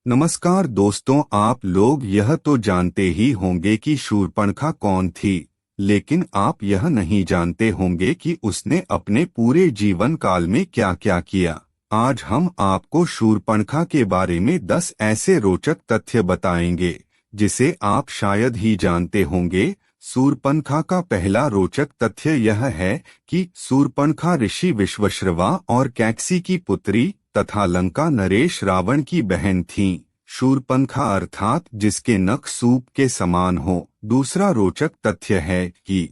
नमस्कार दोस्तों, आप लोग यह तो जानते ही होंगे कि शूर्पणखा कौन थी, लेकिन आप यह नहीं जानते होंगे कि उसने अपने पूरे जीवन काल में क्या क्या किया। आज हम आपको शूर्पणखा के बारे में 10 ऐसे रोचक तथ्य बताएंगे जिसे आप शायद ही जानते होंगे। शूर्पणखा का पहला रोचक तथ्य यह है कि शूर्पणखा ऋषि विश्वश्रवा और कैकसी की पुत्री तथा लंका नरेश रावण की बहन थीं। शूर्पणखा अर्थात जिसके नख सूप के समान हो। दूसरा रोचक तथ्य है कि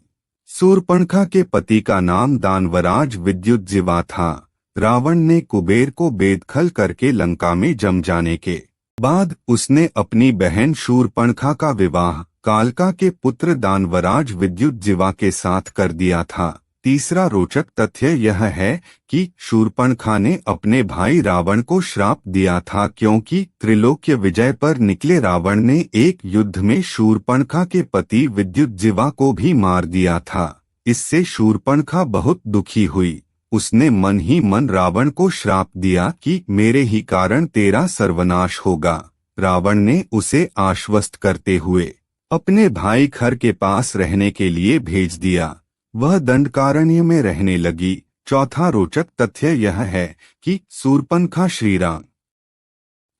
शूर्पणखा के पति का नाम दानवराज विद्युतजिह्वा था। रावण ने कुबेर को बेदखल करके लंका में जम जाने के बाद उसने अपनी बहन शूर्पणखा का विवाह कालका के पुत्र दानवराज विद्युतजिह्वा के साथ कर दिया था। तीसरा रोचक तथ्य यह है कि शूर्पणखा ने अपने भाई रावण को श्राप दिया था, क्योंकि त्रिलोक्य विजय पर निकले रावण ने एक युद्ध में शूर्पणखा के पति विद्युतजिह्वा को भी मार दिया था। इससे शूर्पणखा बहुत दुखी हुई। उसने मन ही मन रावण को श्राप दिया कि मेरे ही कारण तेरा सर्वनाश होगा। रावण ने उसे आश्वस्त करते हुए अपने भाई खर के पास रहने के लिए भेज दिया। वह दंडकारण्य में रहने लगी। चौथा रोचक तथ्य यह है कि शूर्पणखा श्रीराम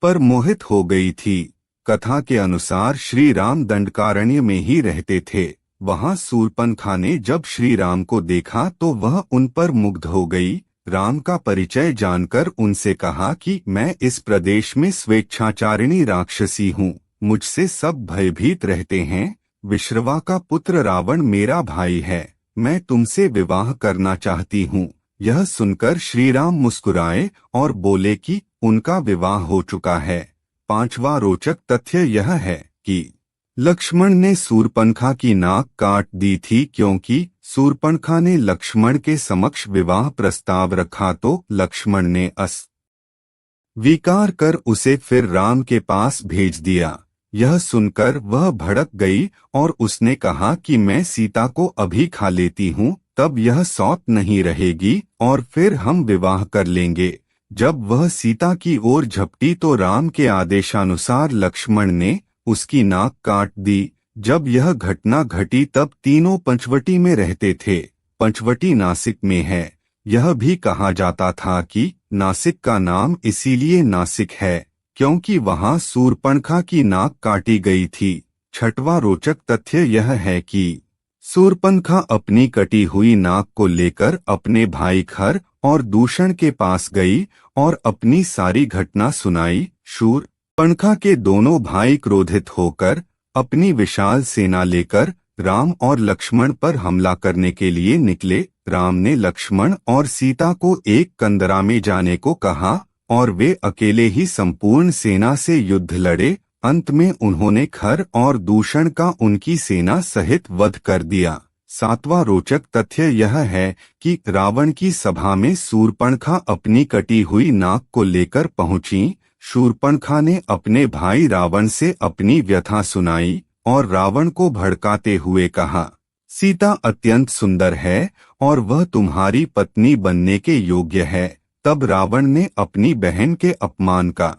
पर मोहित हो गई थी। कथा के अनुसार श्री राम दंडकारण्य में ही रहते थे। वहां शूर्पणखा ने जब श्री राम को देखा तो वह उन पर मुग्ध हो गई। राम का परिचय जानकर उनसे कहा कि मैं इस प्रदेश में स्वेच्छाचारिणी राक्षसी हूँ, मुझसे सब भयभीत रहते हैं। विश्रवा का पुत्र रावण मेरा भाई है, मैं तुमसे विवाह करना चाहती हूँ। यह सुनकर श्री राम मुस्कुराए और बोले कि उनका विवाह हो चुका है। पांचवा रोचक तथ्य यह है कि लक्ष्मण ने शूर्पणखा की नाक काट दी थी, क्योंकि शूर्पणखा ने लक्ष्मण के समक्ष विवाह प्रस्ताव रखा तो लक्ष्मण ने अस्वीकार कर उसे फिर राम के पास भेज दिया। यह सुनकर वह भड़क गई और उसने कहा कि मैं सीता को अभी खा लेती हूँ, तब यह सौत नहीं रहेगी और फिर हम विवाह कर लेंगे। जब वह सीता की ओर झपटी तो राम के आदेशानुसार लक्ष्मण ने उसकी नाक काट दी। जब यह घटना घटी तब तीनों पंचवटी में रहते थे। पंचवटी नासिक में है। यह भी कहा जाता था कि नासिक का नाम इसीलिए नासिक है क्योंकि वहां शूर्पणखा की नाक काटी गई थी। छठवां रोचक तथ्य यह है कि शूर्पणखा अपनी कटी हुई नाक को लेकर अपने भाई खर और दूषण के पास गई और अपनी सारी घटना सुनाई। शूर्पणखा के दोनों भाई क्रोधित होकर अपनी विशाल सेना लेकर राम और लक्ष्मण पर हमला करने के लिए निकले। राम ने लक्ष्मण और सीता को एक कंदरा में जाने को कहा और वे अकेले ही संपूर्ण सेना से युद्ध लड़े। अंत में उन्होंने खर और दूषण का उनकी सेना सहित वध कर दिया। सातवां रोचक तथ्य यह है कि रावण की सभा में शूर्पणखा अपनी कटी हुई नाक को लेकर पहुंची। शूर्पणखा ने अपने भाई रावण से अपनी व्यथा सुनाई और रावण को भड़काते हुए कहा, सीता अत्यंत सुंदर है और वह तुम्हारी पत्नी बनने के योग्य है। तब रावण ने अपनी बहन के अपमान का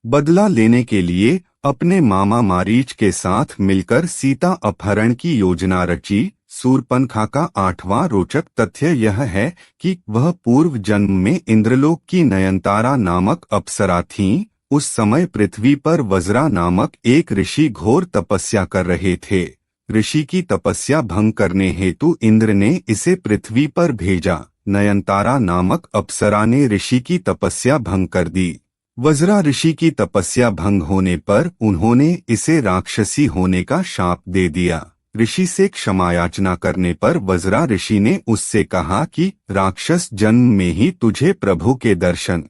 बदला लेने के लिए अपने मामा मारीच के साथ मिलकर सीता अपहरण की योजना रची। शूर्पणखा का आठवां रोचक तथ्य यह है कि वह पूर्व जन्म में इंद्रलोक की नयनतारा नामक अप्सरा थीं। उस समय पृथ्वी पर वज्रा नामक एक ऋषि घोर तपस्या कर रहे थे। ऋषि की तपस्या भंग करने हेतु इंद्र ने इसे पृथ्वी पर भेजा। नयनतारा नामक अप्सरा ने ऋषि की तपस्या भंग कर दी। वज्रा ऋषि की तपस्या भंग होने पर उन्होंने इसे राक्षसी होने का शाप दे दिया। ऋषि से क्षमा याचना करने पर वज्रा ऋषि ने उससे कहा कि राक्षस जन्म में ही तुझे प्रभु के दर्शन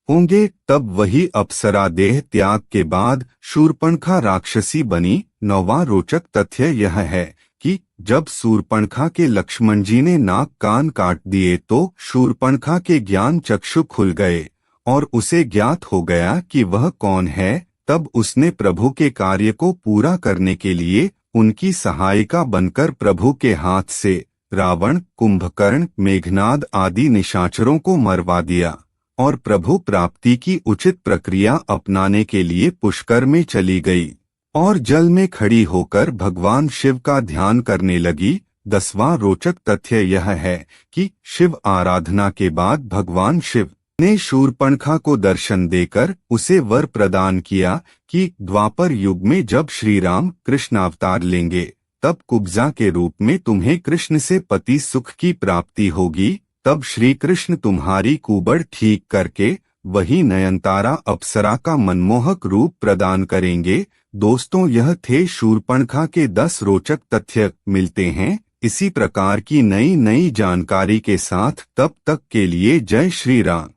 होंगे। तब वही अप्सरा देह त्याग के बाद शूर्पणखा राक्षसी बनी। नौवां रोचक तथ्य यह है कि जब शूर्पणखा के लक्ष्मण जी ने नाक कान काट दिए तो शूर्पणखा के ज्ञान चक्षु खुल गए और उसे ज्ञात हो गया कि वह कौन है। तब उसने प्रभु के कार्य को पूरा करने के लिए उनकी सहायिका बनकर प्रभु के हाथ से रावण, कुंभकर्ण, मेघनाद आदि निशाचरों को मरवा दिया। और प्रभु प्राप्ति की उचित प्रक्रिया अपनाने के लिए पुष्कर में चली गई और जल में खड़ी होकर भगवान शिव का ध्यान करने लगी। 10वां रोचक तथ्य यह है कि शिव आराधना के बाद भगवान शिव ने शूर्पणखा को दर्शन देकर उसे वर प्रदान किया कि द्वापर युग में जब श्री राम कृष्ण अवतार लेंगे तब कुब्जा के रूप में तुम्हें कृष्ण से पति सुख की प्राप्ति होगी। तब श्री कृष्ण तुम्हारी कुबड़ ठीक करके वही नयनतारा अप्सरा का मनमोहक रूप प्रदान करेंगे। दोस्तों, यह थे शूर्पणखा के 10 रोचक तथ्य। मिलते हैं इसी प्रकार की नई नई जानकारी के साथ, तब तक के लिए जय श्री राम।